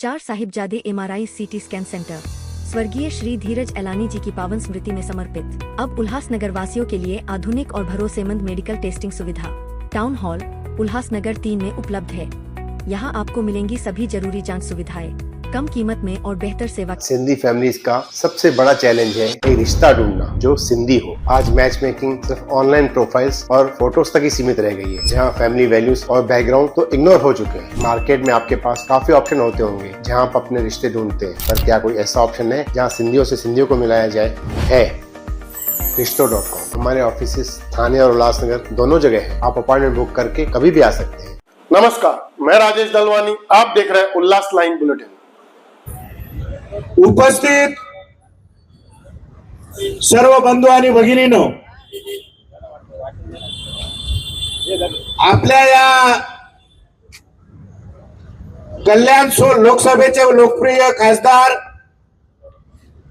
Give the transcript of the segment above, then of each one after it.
चार साहिबजादे MRI CT scan centre स्वर्गीय श्री धीरज एलानी जी की पावन स्मृति में समर्पित। अब उल्लासनगर वासियों के लिए आधुनिक और भरोसेमंद मेडिकल टेस्टिंग सुविधा टाउन हॉल उल्लासनगर 3 में उपलब्ध है। यहाँ आपको मिलेंगी सभी जरूरी जांच सुविधाएं कम कीमत में और बेहतर सेवा। सिंधी फैमिलीज का सबसे बड़ा चैलेंज है एक रिश्ता ढूंढना जो सिंधी हो। आज मैच मेकिंग सिर्फ ऑनलाइन प्रोफाइल्स और फोटोज तक ही सीमित रह गई है, जहां फैमिली वैल्यूज और बैकग्राउंड तो इग्नोर हो चुके हैं। मार्केट में आपके पास काफी ऑप्शन होते होंगे जहां आप अपने रिश्ते ढूंढते हैं, पर क्या कोई ऐसा ऑप्शन है जहां सिंधियों से सिंधियों को मिलाया जाए? है रिश्तो.com। हमारे ऑफिस थाने और उल्लासनगर दोनों जगह है। आप अपॉइंटमेंट बुक करके कभी भी आ सकते हैं। नमस्कार, मैं राजेश दलवानी, आप देख रहे हैं उल्लास लाइन बुलेटिन। उपस्थित सर्व बंधू आणि भगिनींनो, आपल्या या कल्याण लोकसभेचे लोकप्रिय खासदार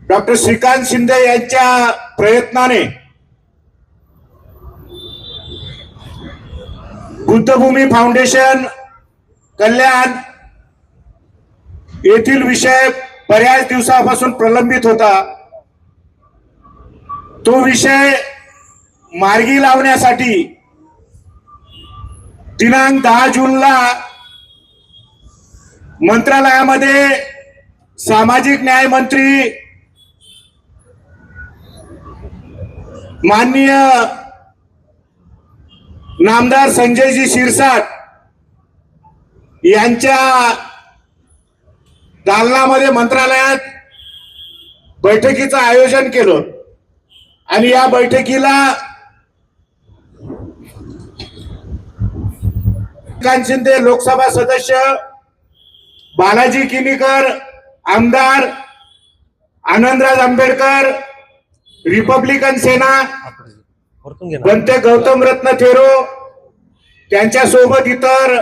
डॉक्टर श्रीकांत शिंदे यांच्या प्रयत्नाने बुद्धभूमी फाउंडेशन कल्याण येथील विषय बऱ्याच दिवसापासून प्रलंबित होता। तो विषय मार्गी लावण्यासाठी दिनांक 10 जूनला मंत्रालयामध्ये सामाजिक न्याय मंत्री माननीय नामदार संजयजी शिरसाट यांच्या दालनामध्ये मंत्रालयात बैठकीचं आयोजन केलं आणि या बैठकीला श्रीकांत शिंदे लोकसभा सदस्य, बालाजी किनीकर आमदार, आनंदराज आंबेडकर रिपब्लिकन सेना, बनते गौतम रत्न थेरो, त्यांच्या सोबत इतर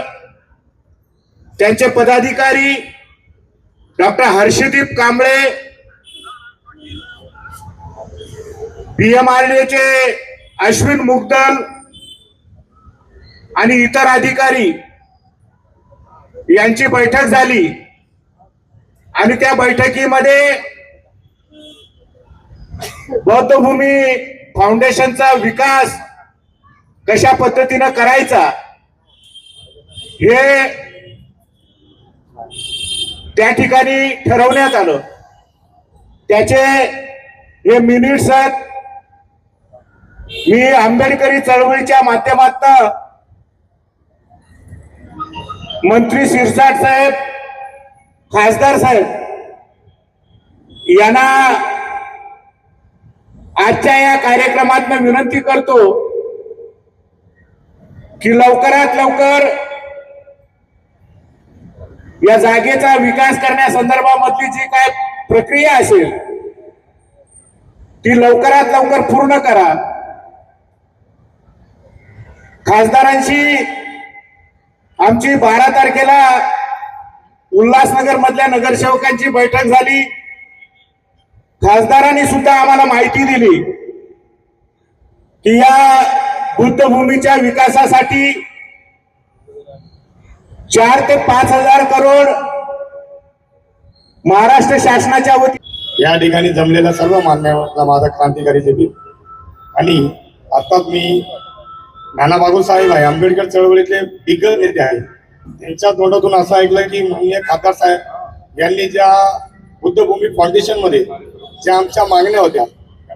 त्यांचे पदाधिकारी डॉक्टर हर्षदीप कांबळे, PMRDAचे अश्विन मुगदल आणि इतर अधिकारी यांची बैठक झाली आणि त्या बैठकीमध्ये बौद्धभूमी फाउंडेशनचा विकास कशा पद्धतीने करायचा हे त्या ठिकाणी ठरवण्यात आलं। त्याचे हे मिनिट्स आहेत। मी आंबेडकरी चळवळीच्या माध्यमातून मंत्री शिरसाट साहेब, खासदार साहेब यांना आजच्या या कार्यक्रमात विनंती करतो की लवकरात लवकर या जागेचा विकास करण्यासंदर्भामधली जी काय प्रक्रिया असेल ती लवकरात लवकर पूर्ण करा। खासदारांशी आमची 12 तारखेला उल्हासनगर मधल्या नगरसेवकांची बैठक झाली। खासदारांनी सुद्धा आम्हाला माहिती दिली की या बुद्धभूमीच्या विकासासाठी 4 ते 5 हजार करोड महाराष्ट्र शासनाच्या वतीने या ठिकाणी जमलेल्या सर्व मान्यवरांना माझा क्रांतिकारी जय भीम। आणि आताच मी नाना बागुसाहेब आहे, आंबेडकर चळवळीतले दिग्गज नेते आहेत, त्यांच्या तोंडातून असं ऐकलं की माननीय खासदार साहेब यांनी ज्या बुद्धभूमी फाउंडेशन मध्ये ज्या आमच्या मागण्या होत्या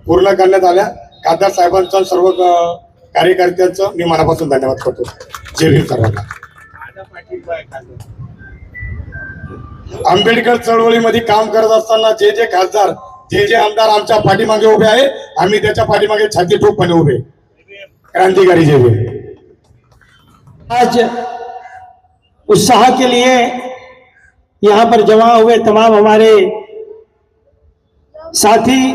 पूर्ण करण्यात आल्या। खासदार साहेबांचं सर्व कार्यकर्त्यांचं मी मनापासून धन्यवाद करतो। जय भीम सर्वांना। आंबेडकर चळवळीमध्ये काम करत असताना जे जे खासदार, जे जे आमदार आमच्या पाठीमागे उभे आहे, आम्ही त्याच्या पाठीमागे छाती ठोकपणे उभे। क्रांतिकारी जय भीम। आज उत्साह के लिए यहाँ पर जमा हुए तमाम हमारे साथी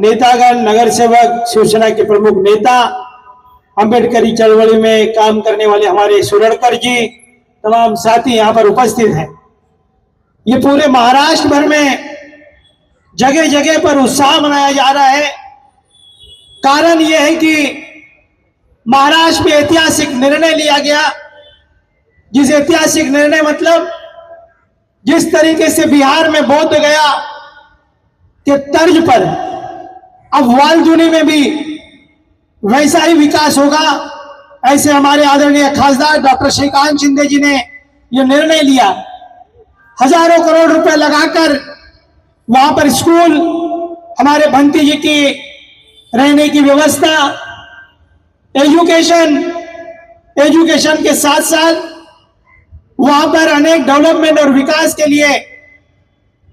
नेतागण, नगर सेवक, शिवसेना के प्रमुख नेता, अंबेडकरी चळवळी में काम करने वाले हमारे सुरड़कर जी, तमाम साथी यहाँ पर उपस्थित हैं। ये पूरे महाराष्ट्र भर में जगह जगह पर उत्साह मनाया जा रहा है। कारण ये है कि महाराष्ट्र में ऐतिहासिक निर्णय लिया गया, जिस ऐतिहासिक निर्णय मतलब जिस तरीके से बिहार में बोध गया के तर्ज पर अब वालधुनी में भी वैसा ही विकास होगा, ऐसे हमारे आदरणीय खासदार डॉक्टर श्रीकांत शिंदे जी ने यह निर्णय लिया। हजारों करोड़ रुपए लगाकर वहां पर स्कूल, हमारे भंती जी की रहने की व्यवस्था, एजुकेशन के साथ साथ वहां पर अनेक डेवलपमेंट और विकास के लिए,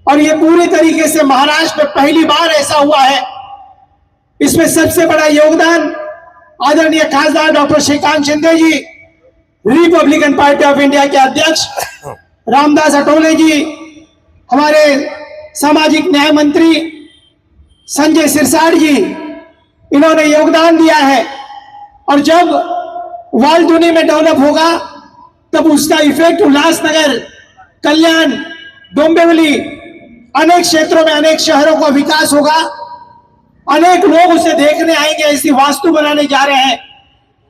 और ये पूरी तरीके से महाराष्ट्र में पहली बार ऐसा हुआ है। इसमें सबसे बड़ा योगदान आदरणीय खासदार doctor Shrikant Shinde ji, Republican party of India के अध्यक्ष रामदास अठवले जी, हमारे सामाजिक न्याय मंत्री संजय सिरसाट जी, इन्होंने योगदान दिया है। और जब वालधुनी में डेवलप होगा तब उसका इफेक्ट उल्लासनगर, कल्याण, डोंबिवली, अनेक क्षेत्रों में, अनेक शहरों का विकास होगा। अनेक लोग उसे देखने आएंगे, ऐसी वास्तु बनाने जा रहे हैं।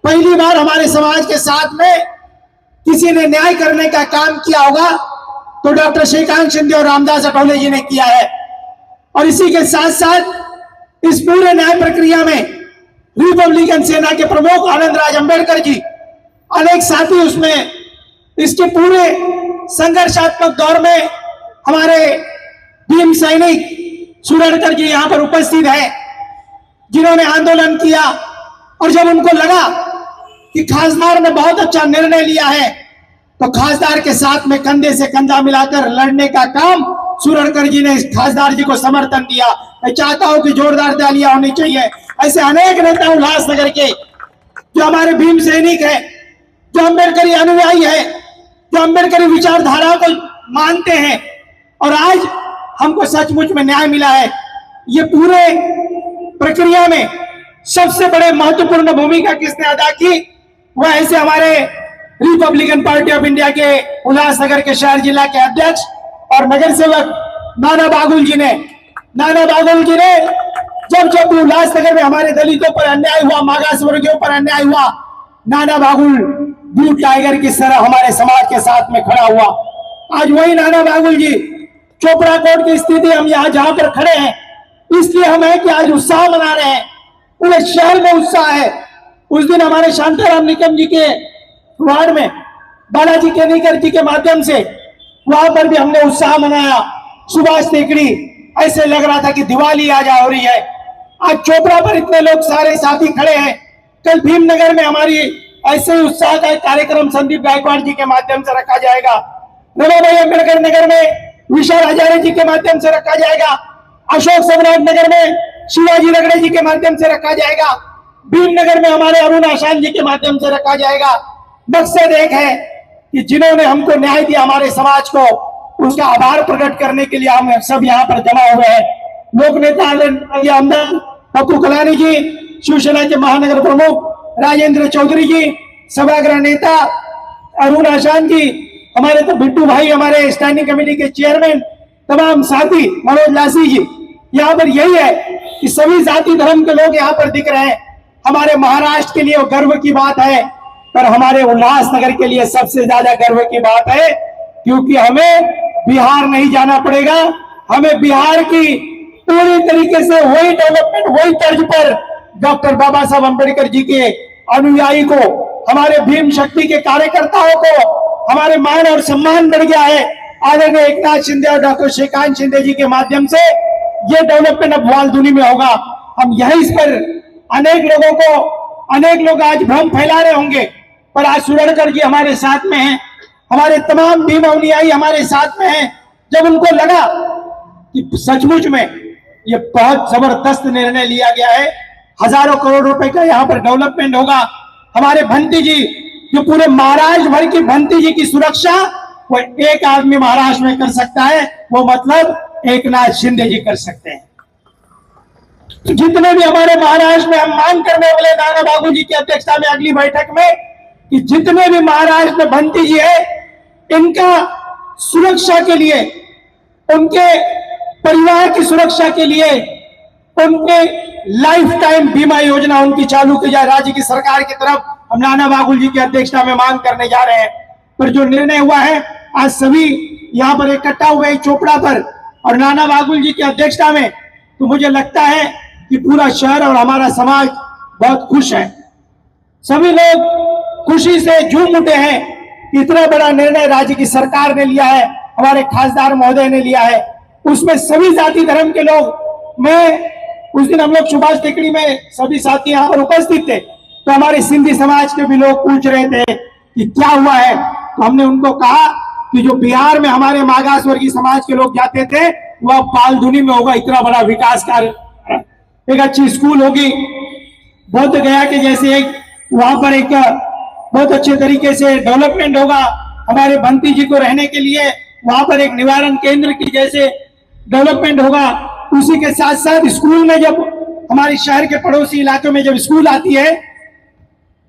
पहली बार हमारे समाज के साथ में किसी ने न्याय करने का काम किया होगा तो डॉक्टर श्रीकांत शिंदे और रामदास अठवले जी ने किया है। और इसी के साथ साथ इस पूरे न्याय प्रक्रिया में रिपब्लिकन सेना के प्रमुख आनंदराज अंबेडकर जी, अनेक साथी उसमें इसके पूरे संघर्षात्मक दौर में हमारे भीम सैनिक सुरड़कर जी यहां पर उपस्थित है, जिन्होंने आंदोलन किया। और जब उनको लगा कि खासदार ने बहुत अच्छा निर्णय लिया है तो खासदार के साथ में कंधे से कंधा मिलाकर लड़ने का काम सुरड़कर जी ने खासदार जी को समर्थन दिया। मैं चाहता हूं कि जोरदार तालियां होनी चाहिए। ऐसे अनेक नेता उल्लासनगर के जो हमारे भीम सैनिक है, जो अम्बेडकरी अनुयायी है, जो अम्बेडकरी विचारधारा को मानते हैं, और आज हमको सचमुच में न्याय मिला है। ये पूरे प्रक्रिया में सबसे बड़े महत्वपूर्ण भूमिका किसने अदा की, वह ऐसे हमारे रिपब्लिकन पार्टी ऑफ इंडिया के उल्लासनगर के शहर जिला के अध्यक्ष और नगर सेवक नाना बागुल जी ने। नाना बागुल जी ने जब जब उल्लासनगर में हमारे दलितों पर अन्याय हुआ, मागास वर्गीयों पर अन्याय हुआ, नाना बागुल ब्लू टाइगर की तरह हमारे समाज के साथ में खड़ा हुआ। आज वही नाना बागुल जी, चोपड़ा कोर्ट की स्थिति हम यहाँ जहां पर खड़े हैं इसलिए हम है कि आज उत्साह मना रहे हैं, पूरे शहर में उत्साह है। उस दिन हमारे शांताराम निकम जी के वार्ड में बालाजी केनीकर जी के माध्यम से वहां पर भी हमने उत्साह मनाया। सुभाष टेकड़ी, ऐसे लग रहा था कि दिवाली आज हो रही है। आज चोपड़ा पर इतने लोग सारे साथी खड़े हैं। कल भीमनगर में हमारी ऐसे ही उत्साह का एक कार्यक्रम संदीप गायकवाड़ जी के माध्यम से रखा जाएगा। रमाबाई अम्बेडकर नगर में विशाल हजारे जी के माध्यम से रखा जाएगा। अशोक सम्राट नगर में शिवाजी रगड़े जी के माध्यम से रखा जाएगा। भीमनगर में हमारे अरुण आशान जी के माध्यम से रखा जाएगा। मकसद एक है कि जिन्होंने हमको न्याय दिया हमारे समाज को, उसका आभार प्रकट करने के लिए हम सब यहाँ पर जमा हुए हैं। लोक नेता आमदार पप्पू कलानी जी, शिवसेना के महानगर प्रमुख राजेंद्र चौधरी जी, सभागृह नेता अरुण आशान जी, हमारे तो बिट्टू भाई, हमारे स्टैंडिंग कमेटी के चेयरमैन, तमाम साथी, मनोज लासी जी, यहाँ पर यही है कि सभी जाति धर्म के लोग यहाँ पर दिख रहे हैं। हमारे महाराष्ट्र के लिए वो गर्व की बात है, पर हमारे उल्लासनगर के लिए सबसे ज्यादा गर्व की बात है, क्योंकि हमें बिहार नहीं जाना पड़ेगा। हमें बिहार की पूरी तरीके से वही डेवलपमेंट, वही तर्ज पर डॉक्टर बाबा साहब अम्बेडकर जी के अनुयायी को, हमारे भीम शक्ति के कार्यकर्ताओं को हमारे मान और सम्मान बढ़ गया है। आदरणीय एकनाथ शिंदे और डॉक्टर श्रीकांत शिंदे जी के माध्यम से ये डेवलपमेंट अब वालधुनी में होगा। हम यही इस पर अनेक लोग आज भ्रम फैला रहे होंगे, पर आज सुरड़कर जी हमारे साथ में हैं, हमारे तमाम भीम अनुयायी हमारे साथ में हैं। जब उनको लगा कि सचमुच में ये बहुत जबरदस्त निर्णय लिया गया है, हजारों करोड़ रुपए का यहाँ पर डेवलपमेंट होगा, हमारे भंती जी, जो पूरे महाराष्ट्र भर की भंती जी की सुरक्षा वो एक आदमी महाराष्ट्र में कर सकता है, वो मतलब एकनाथ शिंदे जी कर सकते हैं। जितने भी हमारे महाराष्ट्र में हम मांग करने वाले नाना बागुल जी की अध्यक्षता में अगली बैठक में कि जितने भी महाराष्ट्र में भंती जी है, इनका सुरक्षा के लिए, उनके परिवार की सुरक्षा के लिए, उनके लाइफ टाइम बीमा योजना उनकी चालू की जाए राज्य की सरकार की तरफ। हम नाना बागुल जी की अध्यक्षता में मांग करने जा रहे हैं। पर जो निर्णय हुआ है, आज सभी यहाँ पर इकट्ठा हुए चोपड़ा पर और नाना बागुल जी की अध्यक्षता में, तो मुझे लगता है कि पूरा शहर और हमारा समाज बहुत खुश है। सभी लोग खुशी से झूम उठे हैं कि इतना बड़ा निर्णय राज्य की सरकार ने लिया है, हमारे खासदार महोदय ने लिया है। उसमें सभी जाति धर्म के लोग, मैं उस दिन हम लोग सुभाष टेकड़ी में सभी साथी यहाँ पर उपस्थित थे, तो हमारे सिंधी समाज के भी लोग पूछ रहे थे कि क्या हुआ है। तो हमने उनको कहा कि जो बिहार में हमारे मागास वर्गीय समाज के लोग जाते थे वह पालधुनी में होगा, इतना बड़ा विकास कार्य, एक अच्छी स्कूल होगी, बोध गया के जैसे एक वहां पर एक बहुत अच्छे तरीके से डेवलपमेंट होगा, हमारे बंती जी को रहने के लिए वहां पर एक निवारण केंद्र की जैसे डेवलपमेंट होगा। उसी के साथ साथ स्कूल में, जब हमारे शहर के पड़ोसी इलाकों में जब स्कूल आती है,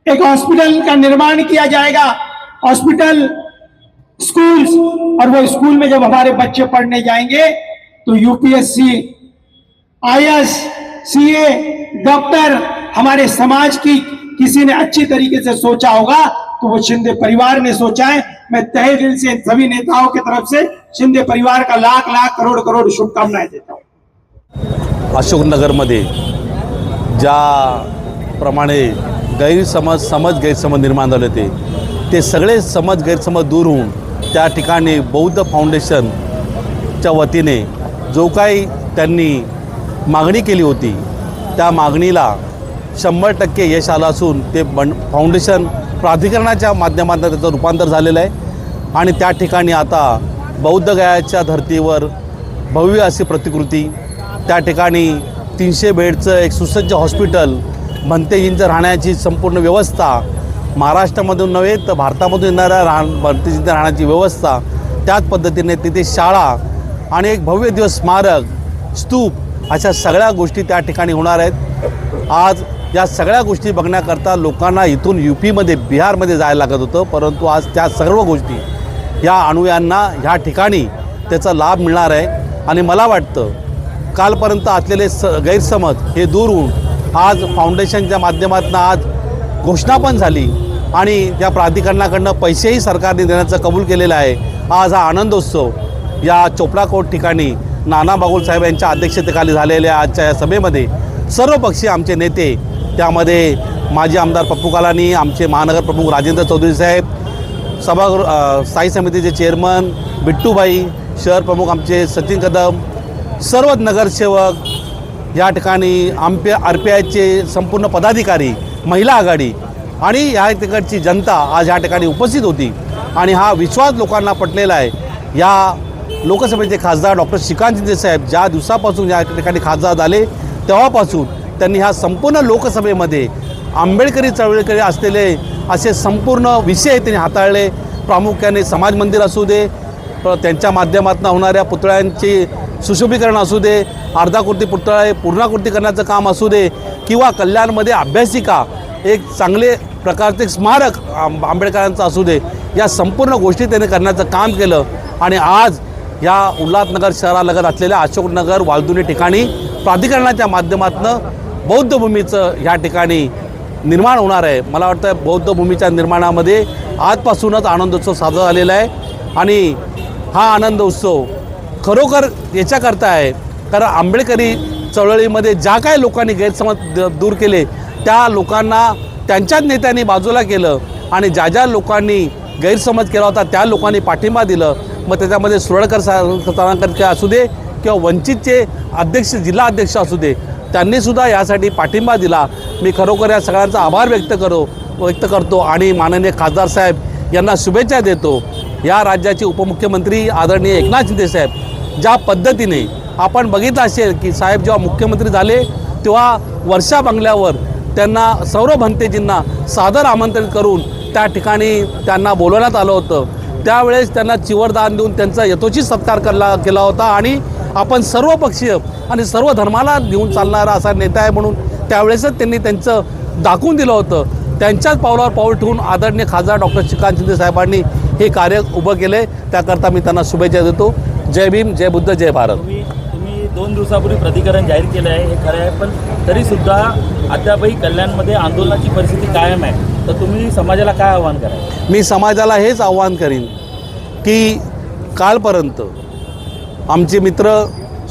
एक हॉस्पिटल का निर्माण किया जाएगा, हॉस्पिटल, स्कूल्स, और वो स्कूल में जब हमारे बच्चे पढ़ने जाएंगे तो यूपीएससी, आईएएस, सीए, डॉक्टर, हमारे समाज की किसी ने अच्छी तरीके से सोचा होगा तो वो शिंदे परिवार ने सोचा है। मैं तहे दिल से सभी नेताओं की तरफ से शिंदे परिवार का लाख लाख करोड़ करोड़ शुभकामनाएं देता हूं। अशोकनगरमध्ये ज्याप्रमाणे गैरसमज निर्माण झाले ते सगळे समज गैरसमज दूर होऊन त्या ठिकाणी बौद्ध फाउंडेशनच्या वतीने जो काही त्यांनी मागणी केली होती त्या मागणीला 100% यश आलं असून ते फाउंडेशन प्राधिकरणाच्या माध्यमातून त्याचं रूपांतर झालेलं आहे आणि त्या ठिकाणी आता बौद्ध गयाच्या धर्तीवर भव्य अशी प्रतिकृती, त्या ठिकाणी 300 बेडचं एक सुसज्ज हॉस्पिटल, भंतेजींचं राहण्याची संपूर्ण व्यवस्था, महाराष्ट्रामधून नव्हे तर भारतामधून येणाऱ्या भंतेजींच्या राहण्याची व्यवस्था, त्याच पद्धतीने तिथे शाळा आणि एक भव्य दिवस स्मारक, स्तूप, अशा सगळ्या गोष्टी त्या ठिकाणी होणार आहेत। आज या सगळ्या गोष्टी बघण्याकरता लोकांना इथून यूपीमध्ये, बिहारमध्ये जायला लागत होतं, परंतु आज त्या सर्व गोष्टी या अनुयायांना ह्या ठिकाणी त्याचा लाभ मिळणार आहे आणि मला वाटतं कालपर्यंत असलेले गैरसमज हे दूर होऊन आज फाउंडेशनच्या माध्यमातून आज घोषणा पण झाली आणि त्या प्राधिकरणाकडनं पैसेही सरकारने देण्याचं कबूल केलेलं आहे। आज हा आनंदोत्सव या चोपडा कोर्ट ठिकाणी नाना बागुल साहेब यांच्या अध्यक्षतेखाली झालेल्या आजच्या या सभेमध्ये सर्वपक्षीय आमचे नेते, त्यामध्ये माजी आमदार पप्पू कालानी, आमचे महानगर प्रमुख राजेंद्र चौधरी साहेब, सभागृह स्थायी समितीचे चेअरमन बिट्टूभाई, शहर प्रमुख आमचे सचिन कदम, सर्व नगरसेवक, या ठिकाणी RPIचे संपूर्ण पदाधिकारी, महिला आघाडी आणि या ठिकाणची जनता आज या ठिकाणी उपस्थित होती आणि हा विश्वास लोकांना पटलेला आहे। या लोकसभेचे खासदार डॉक्टर श्रीकांत शिंदे साहेब ज्या दिवसापासून या ठिकाणी खासदार झाले तेव्हापासून त्यांनी ह्या संपूर्ण लोकसभेमध्ये आंबेडकरी चळवळीकडे असलेले असे संपूर्ण विषय त्यांनी हाताळले। प्रामुख्याने समाज मंदिर असू दे, त्यांच्या माध्यमातून होणाऱ्या पुतळ्यांची सुशोभीकरण असू दे, अर्धाकृती पुतळे पूर्णाकृती करण्याचं काम असू दे, किंवा कल्याणमध्ये अभ्यासिका, एक चांगले प्रकारचे स्मारक आंबेडकरांचं असू दे, या संपूर्ण गोष्टी त्यांनी करण्याचं काम केलं आणि आज या उल्हासनगर शहरालगत असलेल्या अशोकनगर वालदुनी ठिकाणी प्राधिकरणाच्या माध्यमातून बौद्ध भूमीचं ह्या ठिकाणी निर्माण होणार आहे। मला वाटतं बौद्ध भूमीच्या निर्माणामध्ये आजपासूनच आनंदोत्सव साजरा झालेला आहे आणि हा आनंदोत्सव खरोखर याच्याकरता आहे कारण आंबेडकरी चळवळीमध्ये ज्या काही लोकांनी गैरसमज दूर केले त्या लोकांना त्यांच्याच नेत्यांनी बाजूला केलं आणि ज्या लोकांनी गैरसमज केला होता त्या लोकांनी पाठिंबा दिलं। मग त्याच्यामध्ये सुरळकर सारंकर असू दे किंवा वंचितचे अध्यक्ष, जिल्हा अध्यक्ष असू दे, त्यांनीसुद्धा यासाठी पाठिंबा दिला। मी खरोखर या सगळ्यांचा आभार व्यक्त करतो आणि माननीय खासदार साहेब यांना शुभेच्छा देतो। या राज्याचे उपमुख्यमंत्री आदरणीय एकनाथ शिंदे साहेब ज्या पद्धतीने आपण बघितलं असेल की साहेब जेव्हा मुख्यमंत्री झाले तेव्हा वर्षा बंगल्यावर त्यांना सौरभ भंतेजींना सादर आमंत्रित करून त्या ठिकाणी त्यांना बोलवण्यात आलं होतं। त्यावेळेस त्यांना चिवरदान देऊन त्यांचा यथोचित सत्कार केला होता आणि आपण सर्वपक्षीय आणि सर्व धर्माला घेऊन चालणारा असा नेता आहे म्हणून त्यावेळेसच त्यांनी त्यांचं दाखवून दिलं होतं। त्यांच्याच पावलावर पाऊल ठेवून आदरणीय खासदार डॉक्टर श्रीकांत शिंदे साहेबांनी हे कार्य उभं केले, त्याकरता मी त्यांना शुभेच्छा देतो। जय भीम, जय बुद्ध, जय भारत। तुम्ही 2 दिवसापूर्वी प्रतिकरण जाहीर केलं आहे, हे खरं आहे, पण तरीसुद्धा अद्यापही कल्याणमध्ये आंदोलनाची परिस्थिती कायम आहे, तर तुम्ही समाजाला काय आव्हान कराल? मी समाजाला हेच आव्हान करीन की कालपर्यंत आमचे मित्र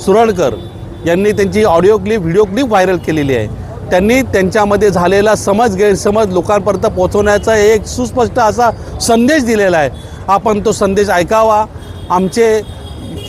सुरळकर यांनी त्यांची audio clip video clip viral केलेली आहे. त्यांनी त्यांच्यामध्ये झालेला गैरसमज लोकांपर्यंत पोहोचवण्याचा एक सुस्पष्ट असा संदेश दिलेला आहे. आपण तो संदेश ऐकावा. आमचे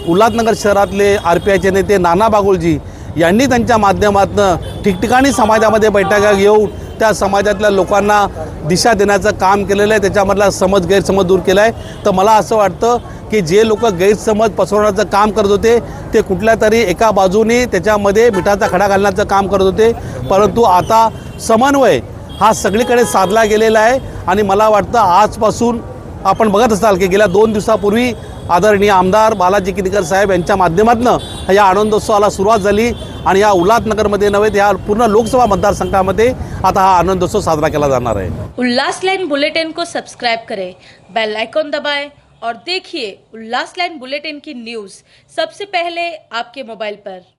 उल्हासनगर शहरातले RPIचे नेते नाना बागुलजी यांनी त्यांच्या माध्यमातून ठिकठिकाणी समाजामध्ये बैठका घेऊन त्या समाजातल्या लोकांना दिशा देण्याचं काम केलेलं आहे. त्याच्यामधला गैरसमज दूर केला आहे. तर मला असं वाटतं की जे लोक गैरसमज पसरवण्याचं काम करत होते ते कुठल्या तरी एका बाजूने त्याच्यामध्ये मिठाचा खडा घालण्याचं काम करत होते, परंतु आता समन्वय हा सगळीकडे साधला गेलेला आहे. आणि मला वाटतं आजपासून आपण बघत असाल की गेल्या 2 दिवसापूर्वी आदरणीय आमदार बालाजी किनीकर साहेब यांच्या माध्यमातून या आनंदोत्सवाला सुरुवात झाली आणि या उल्हासनगरमध्ये नव्हे तर या पूर्ण लोकसभा मतदारसंघामध्ये आता हा आनंदोत्सव साजरा केला जाणार आहे. उल्लास लाइन बुलेटिन को सब्सक्राइब करें, बेल आइकॉन दबाएं और देखिए उल्लास लाइन बुलेटिन की न्यूज़ सबसे पहले आपके मोबाइल पर।